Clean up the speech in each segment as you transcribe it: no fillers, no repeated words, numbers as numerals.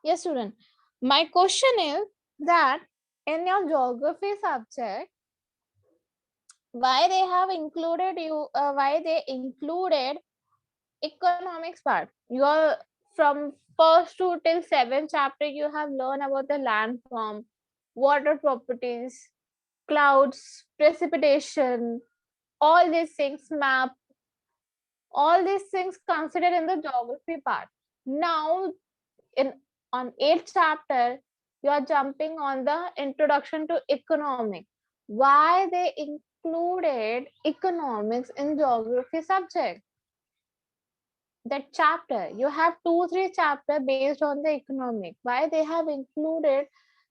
Yes, student. My question is that in your geography subject, why they have included why they included economics part? Your from first to till seventh chapter, you have learned about the landform, water properties, clouds, precipitation, all these things, map, all these things considered in the geography part. Now, in on eighth chapter, you are jumping on the introduction to economics. Why they included economics in geography subject? That chapter, you have 2 3 chapter based on the economics. Why they have included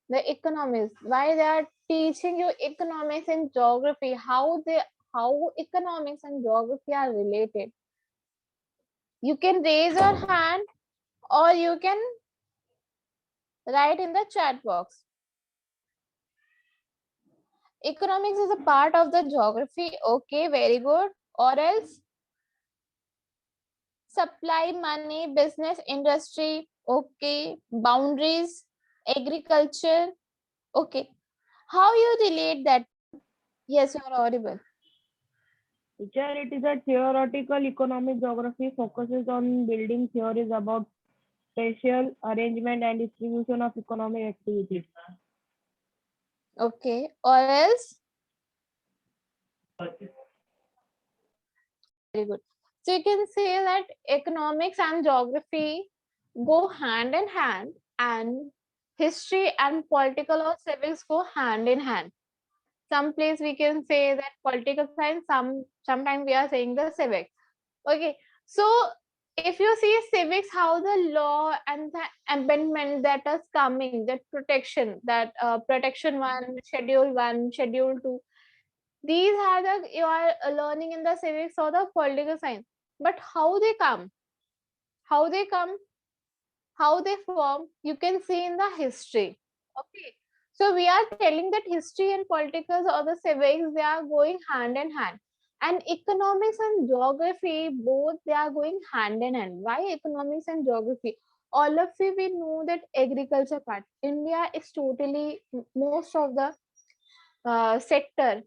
the economics? Why they are teaching you economics in geography? How economics and geography are related? You can raise your hand or you can write in the chat box. Economics is a part of the geography. Okay, very good. Or else supply, money, business, industry. Okay, boundaries, agriculture. Okay, how you relate that? Yes, you are audible. Teacher, it is a theoretical economic geography focuses on building theories about spatial arrangement and distribution of economic activities. Okay, or else very good. So you can say that economics and geography go hand in hand, and history and political or civics go hand in hand. Some place we can say that political science, sometimes we are saying the civics. Okay, so if you see civics, how the law and the amendment that is coming, that protection, that protection one, schedule 1, schedule 2, these are the you are learning in the civics or the political science. But how they come, how they form, you can see in the history. Okay, so we are telling that history and politics or the civics, they are going hand in hand, and economics and geography, both they are going hand in hand. Why economics and geography? All of you, we know that agriculture part, India is totally, most of the sector,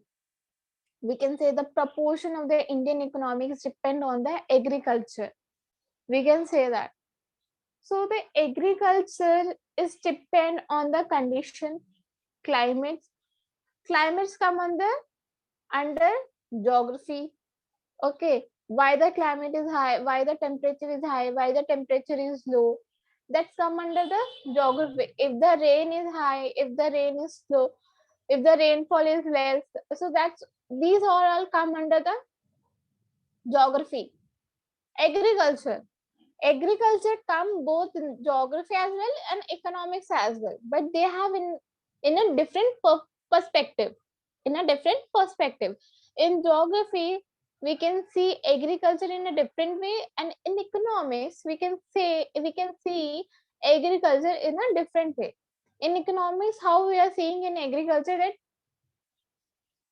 we can say the proportion of the Indian economics depend on the agriculture, we can say that. So the agriculture is depend on the condition, climates. Climates come under geography. Okay, why the climate is high, why the temperature is high, why the temperature is low. That's come under the geography. If the rain is high, if the rain is low, if the rainfall is less, so that's, these are all come under the geography. Agriculture. Agriculture come both in geography as well and economics as well, but they have in a different perspective, in a different perspective. In geography, we can see agriculture in a different way, and in economics we can see agriculture in a different way. In economics, how we are seeing in agriculture, that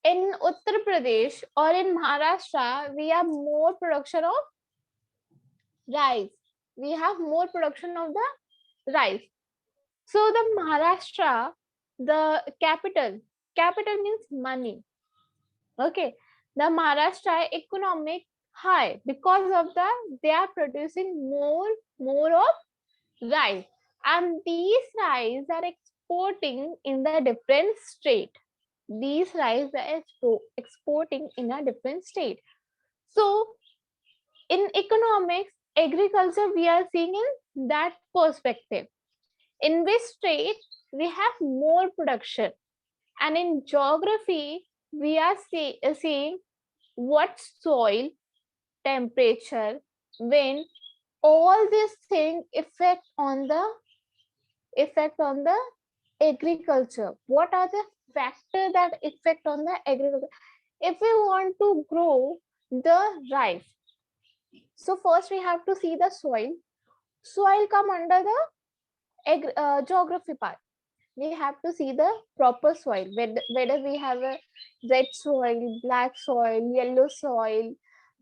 in Uttar Pradesh or in Maharashtra, we have more production of rice. We have more production of the rice. So the Maharashtra, the capital means money. Okay, the Maharashtra economic high because of the, they are producing more of rice, and these rice are exporting in the different state. These rice are exporting in a different state. So in economics, agriculture, we are seeing in that perspective, in which state we have more production. And in geography, we are seeing what soil, temperature, wind, all these things effect on the agriculture. What are the factors that affect on the agriculture? If we want to grow the rice, so first we have to see the soil. Soil come under the geography part. We have to see the proper soil, whether we have a red soil, black soil, yellow soil,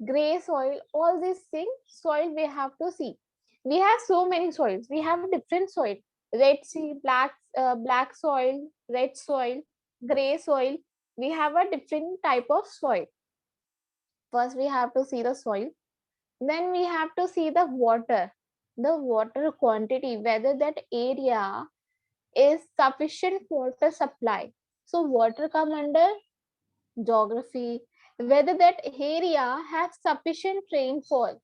gray soil, all these things soil we have to see. We have so many soils, we have different soil. Red Sea, black soil, red soil, gray soil. We have a different type of soil. First, we have to see the soil. Then we have to see the water quantity, whether that area is sufficient water supply. So water come under geography, whether that area has sufficient rainfall,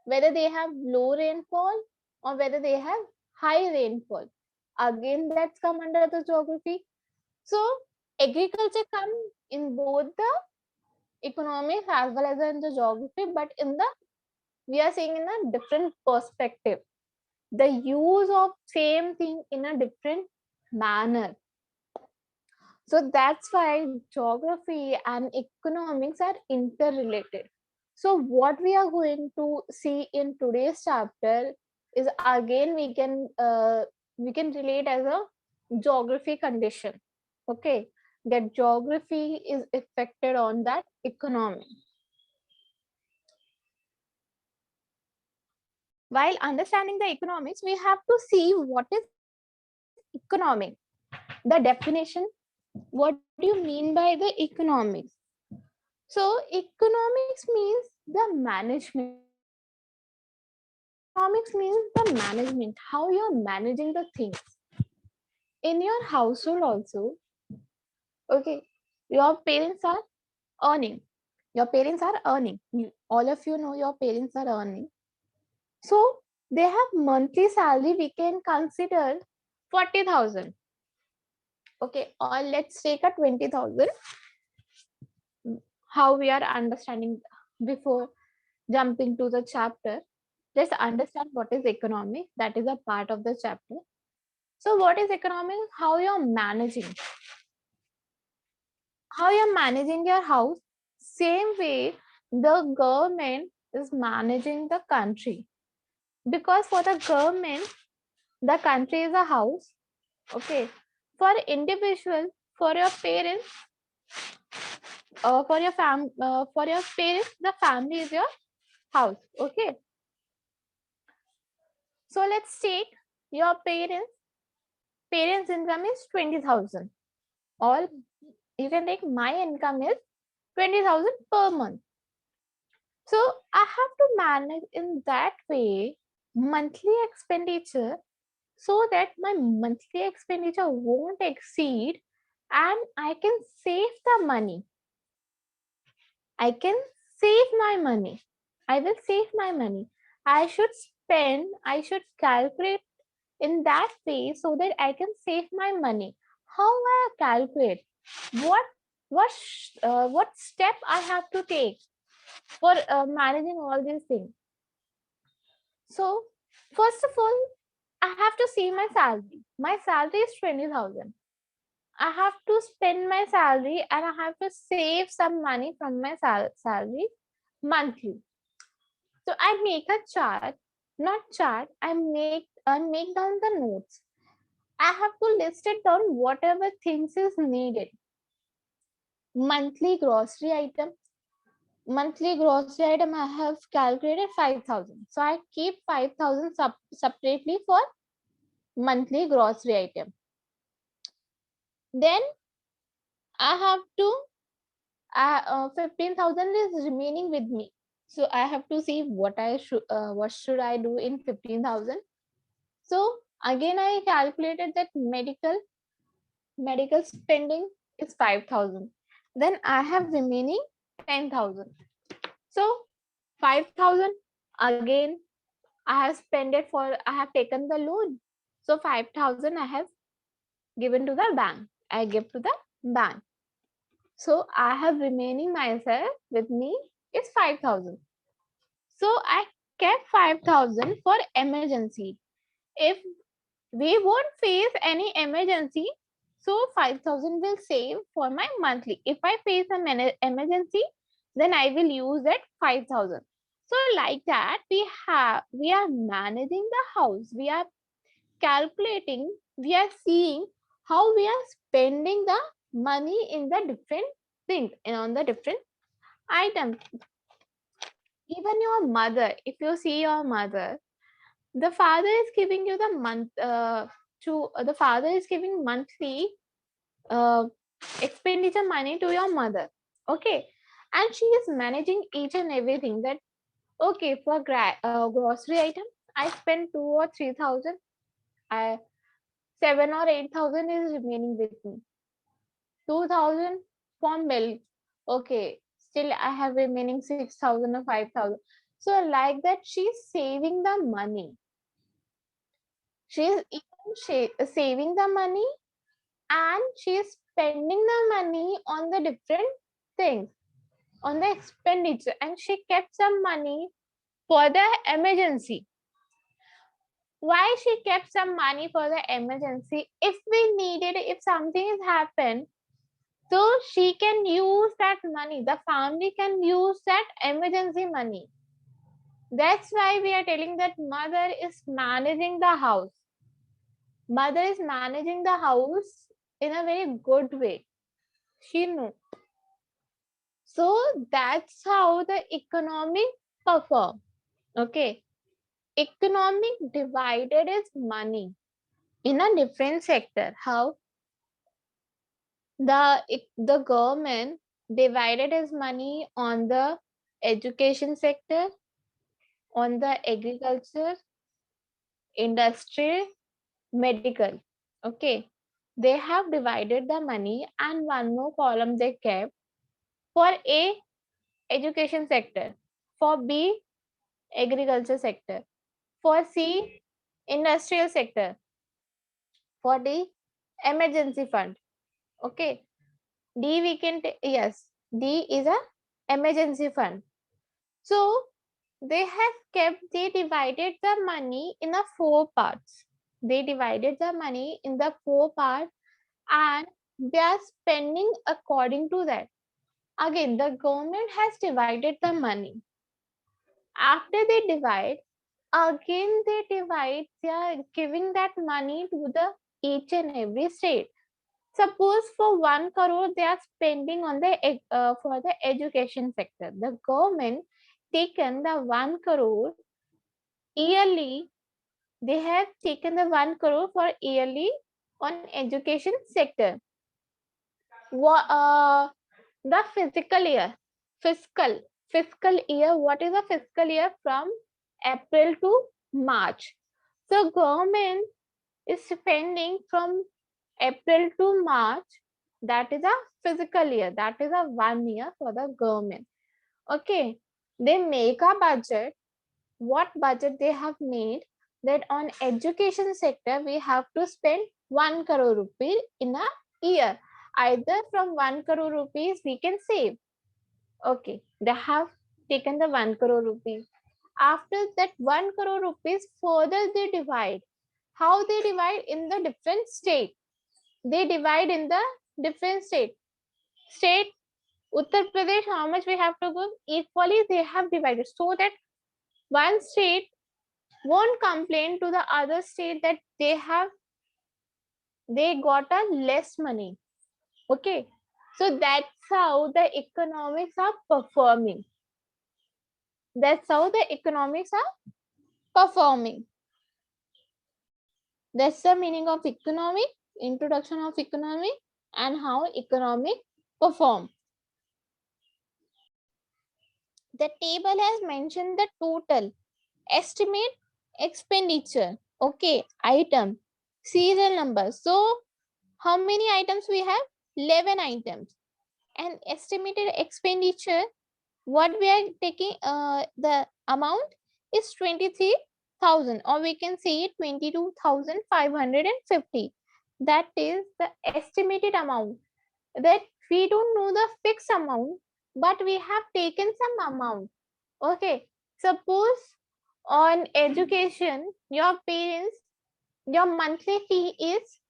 whether they have low rainfall or whether they have high rainfall. Again, that's come under the geography. So agriculture come in both the economics as well as in the geography, but in the we are seeing in a different perspective. The use of same thing in a different manner. So that's why geography and economics are interrelated. So what we are going to see in today's chapter is again we can relate as a geography condition. Okay, that geography is affected on that economy. While understanding the economics, we have to see what is economic, the definition. What do you mean by the economics? So economics means the management. Economics means the management, how you're managing the things in your household also. Okay, your parents are earning. Your parents are earning. All of you know your parents are earning. So they have monthly salary. We can consider 40,000. Okay, or let's take a 20,000. How we are understanding before jumping to the chapter. Let's understand what is economic. That is a part of the chapter. So what is economic? How you're managing. How you're managing your house. Same way the government is managing the country. Because for the government, the country is a house. Okay. For individual, for your parents, for your parents, the family is your house. Okay. So let's take your parents income is 20,000, or you can take my income is 20,000 per month. So I have to manage in that way monthly expenditure so that my monthly expenditure won't exceed and I can save the money. I can save my money. I will save my money. I should calculate in that way so that I can save my money. How I calculate? What what step I have to take for managing all these things? So first of all, I have to see my salary. My salary is 20,000. I have to spend my salary and I have to save some money from my salary monthly. So I make a chart, not chart. I make down the notes. I have to list it down whatever things is needed. Monthly grocery item. Monthly grocery item I have calculated 5,000. So I keep 5,000 separately for monthly grocery item. Then I have to 15,000 is remaining with me. So I have to see what should I do in 15,000. So again I calculated that medical spending is 5,000. Then I have remaining 10,000. So 5,000 again I have spent it for I have taken the loan. So 5,000 I have given to the bank. I give to the bank. So I have remaining myself with me is 5,000. So I kept 5,000 for emergency. If we won't face any emergency, so 5,000 will save for my monthly. If I face an emergency, then I will use that 5,000. So like that, we are managing the house. We are calculating. We are seeing how we are spending the money in the different things and on the different items. Even your mother, if you see your mother, the father is giving you the month to the father is giving monthly uh, expenditure money to your mother. Okay, and she is managing each and everything. That okay, for grocery item I spend 2 or 3 thousand. I 7 or 8 thousand is remaining with me. 2,000 for milk. Okay, still I have remaining 6,000 or 5,000. So like that, she's saving the money. She's even saving the money, and she's spending the money on the different things, on the expenditure, and she kept some money for the emergency. Why she kept some money for the emergency? If we needed, if something has happened, so she can use that money. The family can use that emergency money. That's why we are telling that mother is managing the house. Mother is managing the house in a very good way. She knows. So that's how the economic perform. Okay. Economic divided is money in a different sector. How the government divided his money on the education sector, on the agriculture, industry, medical. Okay, they have divided the money, and one more column they kept for A, education sector, for B, agriculture sector, for C, industrial sector, for D, emergency fund. Okay, D we can yes, D is a emergency fund. So they divided the money in a 4 parts. They divided the money in the 4 parts, and they are spending according to that. Again, the government has divided the money. After they divide, again they are giving that money to the each and every state. Suppose for 1 crore they are spending on the for the education sector. The government taken the 1 crore yearly. They have taken the 1 crore for yearly on education sector. The fiscal fiscal year. What is a fiscal year? From April to March. So government is spending from April to March. That is a fiscal year. That is a 1 year for the government. Okay, they make a budget. What budget they have made? That on education sector we have to spend 1 crore rupees in a year. Either from 1 crore rupees we can save. Okay, they have taken the 1 crore rupees. After that 1 crore rupees, further they divide. How they divide? In the different state. They divide in the different state. State Uttar Pradesh, how much we have to give? Equally they have divided, so that one state won't complain to the other state that they got a less money. Okay, so that's how the economics are performing. That's how the economics are performing. That's the meaning of economic, introduction of economic, and how economic perform. The table has mentioned the total estimate expenditure. Okay, item, serial number. So how many items we have? 11 items. And estimated expenditure, what we are taking, the amount is 23,000, or we can say 22,550. That is the estimated amount. That we don't know the fixed amount, but we have taken some amount. Okay, suppose on education, your parents, your monthly fee is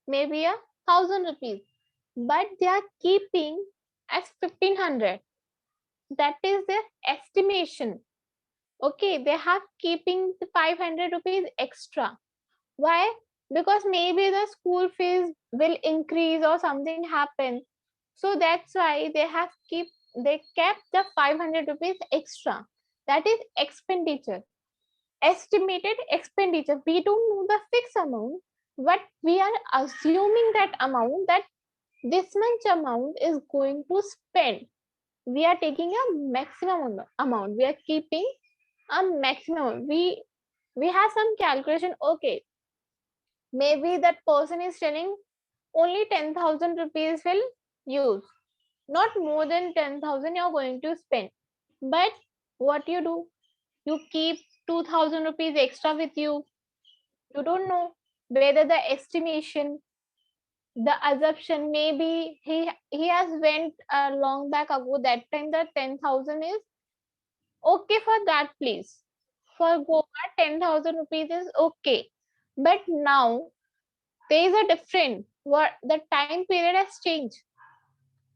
maybe 1,000 rupees, but they are keeping as 1,500. That is their estimation. Okay, they have keeping the 500 rupees extra. Why? Because maybe the school fees will increase or something happen. So that's why they kept the 500 rupees extra. That is expenditure. Estimated expenditure. We don't know the fixed amount, but we are assuming that amount, that this much amount is going to spend. We are taking a maximum amount. We are keeping a maximum. We have some calculation. Okay, maybe that person is telling only 10,000 rupees will use, not more than 10,000 you're going to spend. But what you do, you keep 2,000 rupees extra with you. You don't know whether the estimation, the assumption, maybe he has went a long back ago, that time the 10,000 is okay for that place. For Goa, 10,000 rupees is okay. But now there is a different, what the time period has changed.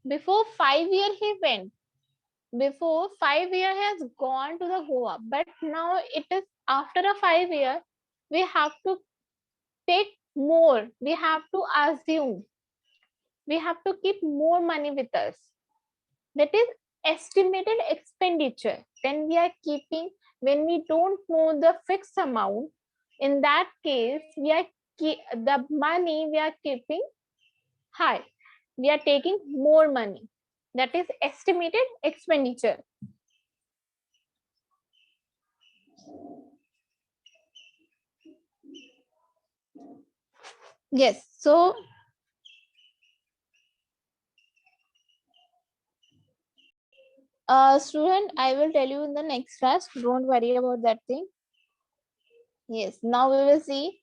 Before 5 years he went, before 5 years has gone to the Goa, but now it is after a 5 year, we have to take more, we have to assume, we have to keep more money with us. That is estimated expenditure. When we are keeping, when we don't know the fixed amount, in that case, we are the money we are keeping high. We are taking more money. That is estimated expenditure. Yes. So student, I will tell you in the next class. Don't worry about that thing. Yes. Now we will see.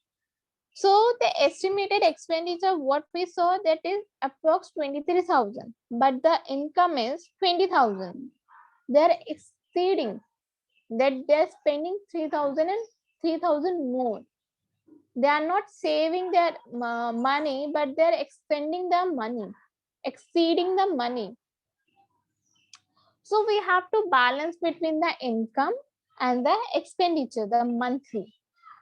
So the estimated expenditure, what we saw, that is approx 23,000, but the income is 20,000. They are exceeding that, they are spending 3,000 and 3,000 more. They are not saving their money, but they are expending their money, exceeding the money. So we have to balance between the income and the expenditure, the monthly.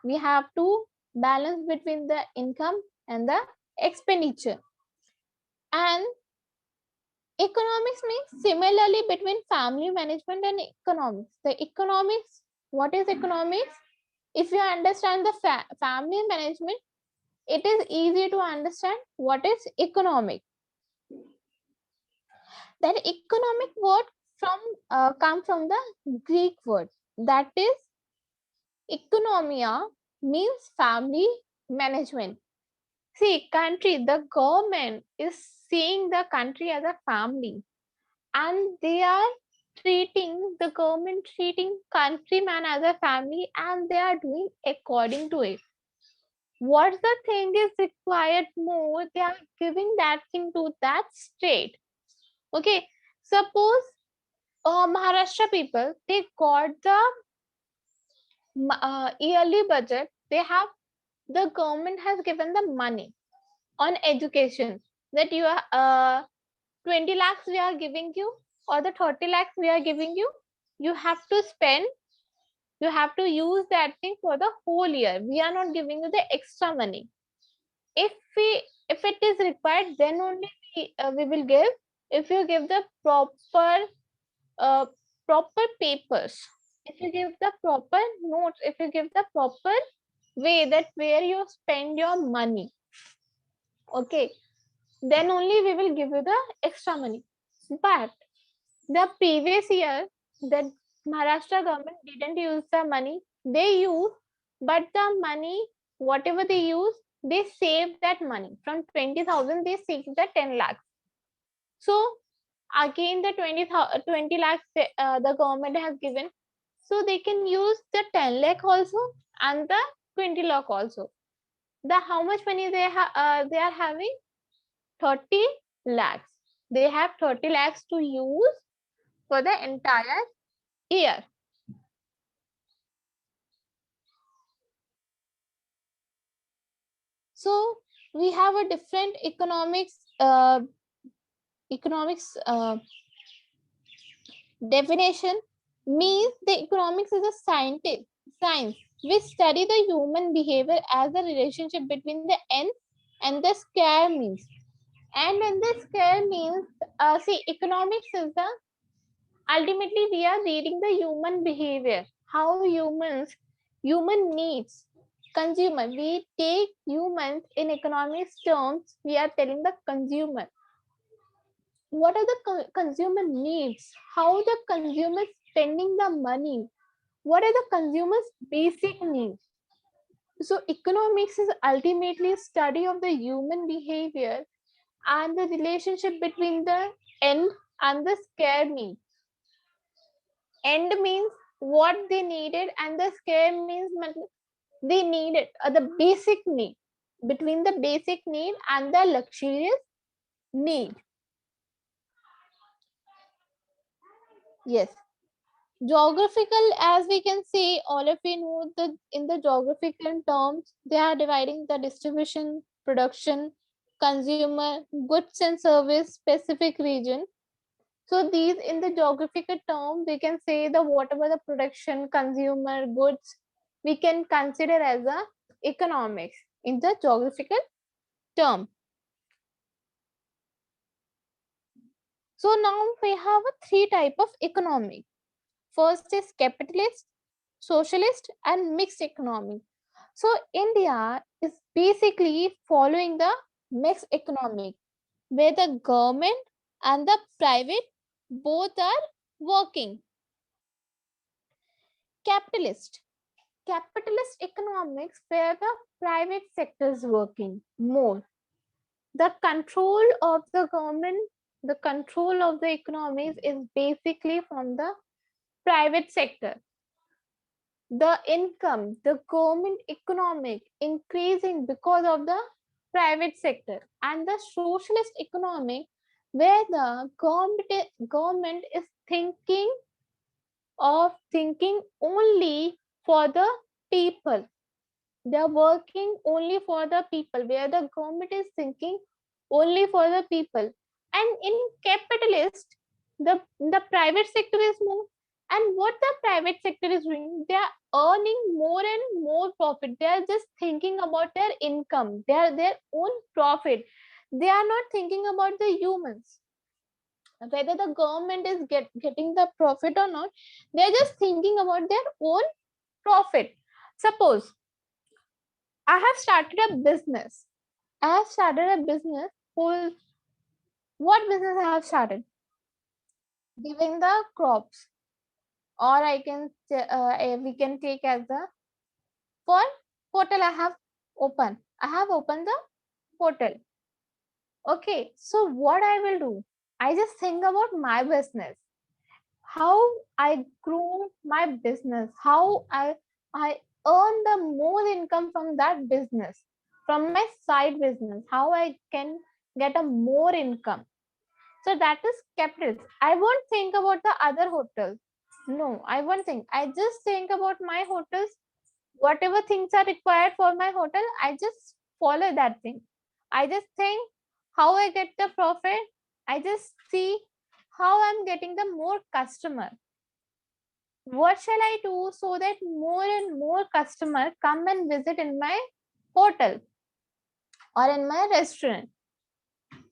We have to balance between the income and the expenditure. And economics means similarly between family management and economics. The economics, what is economics? If you understand the family management, it is easy to understand what is economic. That economic word from come from the Greek word, that is economia, means family management. See, country, the government is seeing the country as a family, and they are treating the government, treating countryman as a family, and they are doing according to it. What the thing is required more, they are giving that thing to that state. Okay, suppose Maharashtra people, they got the yearly budget. They have, the government has given the money on education, that you are 20 lakhs we are giving you, or the 30 lakhs we are giving you. You have to spend, you have to use that thing for the whole year. We are not giving you the extra money. If we, if it is required, then only we will give. If you give the uh, proper papers, if you give the proper notes, if you give the proper way that where you spend your money, okay, then only we will give you the extra money. But the previous year, that Maharashtra government didn't use the money, they use, but the money, whatever they use, they save that money. From 20,000, they save the 10 lakhs. So again, the 20 lakhs the government has given. So they can use the 10 lakh also and the 20 lakh also. The how much money they are having? 30 lakhs. They have 30 lakhs to use for the entire year. So we have a different economics definition. Means the economics is a science which study the human behavior as a relationship between the end and the square means. And in the square means, see, economics is the, ultimately we are reading the human behavior, how humans, human needs. Consumer. We take humans in economics terms. We are telling the consumer. What are the consumer needs? How the consumer spending the money? What are the consumer's basic needs? So economics is ultimately a study of the human behavior and the relationship between the end and the scare need. End means what they needed, and the scare means they needed the basic need, between the basic need and the luxurious need. Yes. Geographical, as we can see, all of you know, the in the geographical terms they are dividing the distribution, production, consumer, goods and service, specific region. So these in the geographical term, we can say the whatever the production, consumer, goods, we can consider as a economics in the geographical term. So now we have a three type of economic. First is capitalist, socialist, and mixed economy. So India is basically following the mixed economic, where the government and the private both are working. Capitalist. Capitalist economics where the private sector is working more. The control of the government, the control of the economies is basically from the private sector. The income, the government economic increasing because of the private sector, and the socialist economic where the government is thinking only for the people. They are working only for the people, where the government is thinking only for the people. And in capitalist, the private sector is more. And what the private sector is doing, they are earning more and more profit. They are just thinking about their income, their own profit. They are not thinking about the humans, whether the government is getting the profit or not. They are just thinking about their own profit. Suppose I have started a business. I have started a business. Whole What business I have started? Giving the crops, or we can take as the for hotel. I have opened the hotel. Okay, so what I will do? I just think about my business, how I grow my business, how I earn the more income from that business, from my side business, how I can get a more income. So that is capital. I won't think about the other hotels. No, I won't think. I just think about my hotels. Whatever things are required for my hotel, I just follow that thing. I just think how I get the profit. I just see how I'm getting the more customer. What shall I do so that more and more customer come and visit in my hotel or in my restaurant?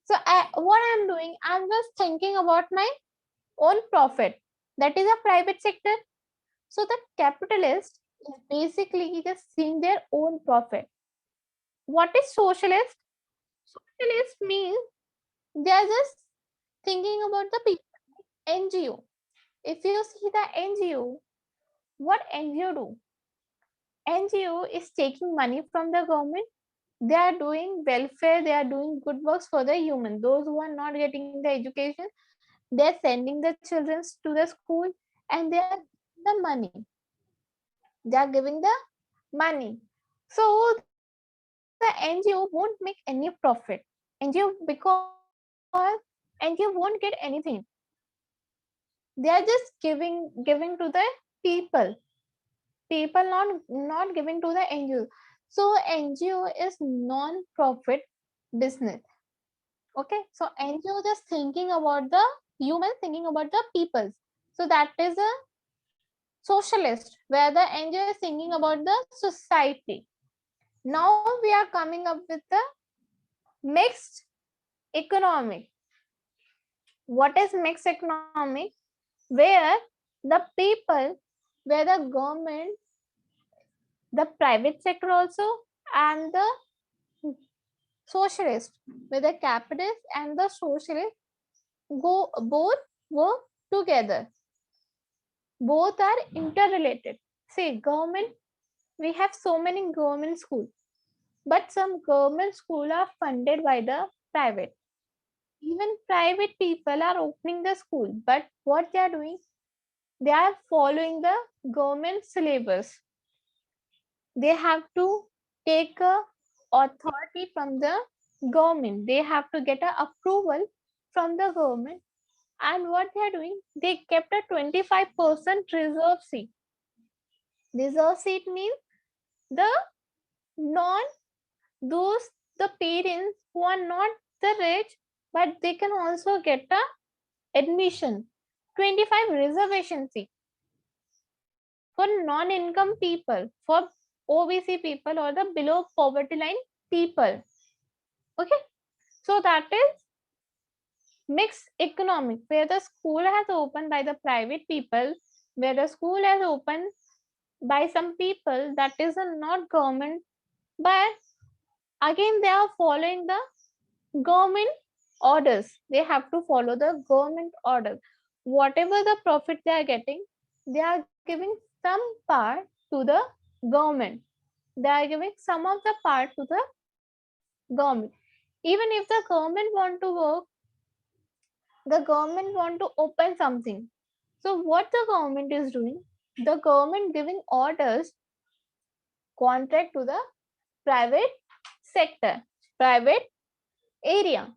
So what I'm doing, I'm just thinking about my own profit. That is a private sector. So the capitalist is basically just seeing their own profit. What is socialist? Socialist means they are just thinking about the people. NGO. If you see the NGO, what NGO do? NGO is taking money from the government. They are doing welfare, they are doing good works for the human. Those who are not getting the education, they're sending the children to the school, and they are giving the money. They are giving the money. So the NGO won't make any profit. NGO, because NGO won't get anything. They are just giving to the people. People not giving to the NGO. So NGO is non-profit business. Okay, so NGO just thinking about the humans, thinking about the peoples. So that is a socialist, where the NGO is thinking about the society. Now we are coming up with the mixed economic. What is mixed economic? Where the people, where the government the private sector also, and the socialist, where the capitalist and the socialist go both work together. Both are interrelated. See, government, we have so many government schools, but some government schools are funded by the private. Even private people are opening the school, but what they are doing, they are following the government syllabus. They have to take a authority from the government. They have to get a approval from the government. And what they are doing, they kept a 25% reserve seat. Reserve seat means the non those the parents who are not the rich, but they can also get a admission. 25 reservation seat for non-income people, for OBC people or the below poverty line people. Okay, so that is mixed economic, where the school has opened by the private people, where the school has opened by some people that is a not government, but again they are following the government orders. They have to follow the government order. Whatever the profit they are getting, they are giving some part to the government. They are giving some of the part to the government. Even if the government want to work, the government want to open something. So what the government is doing? The government giving orders, contract to the private sector, private area.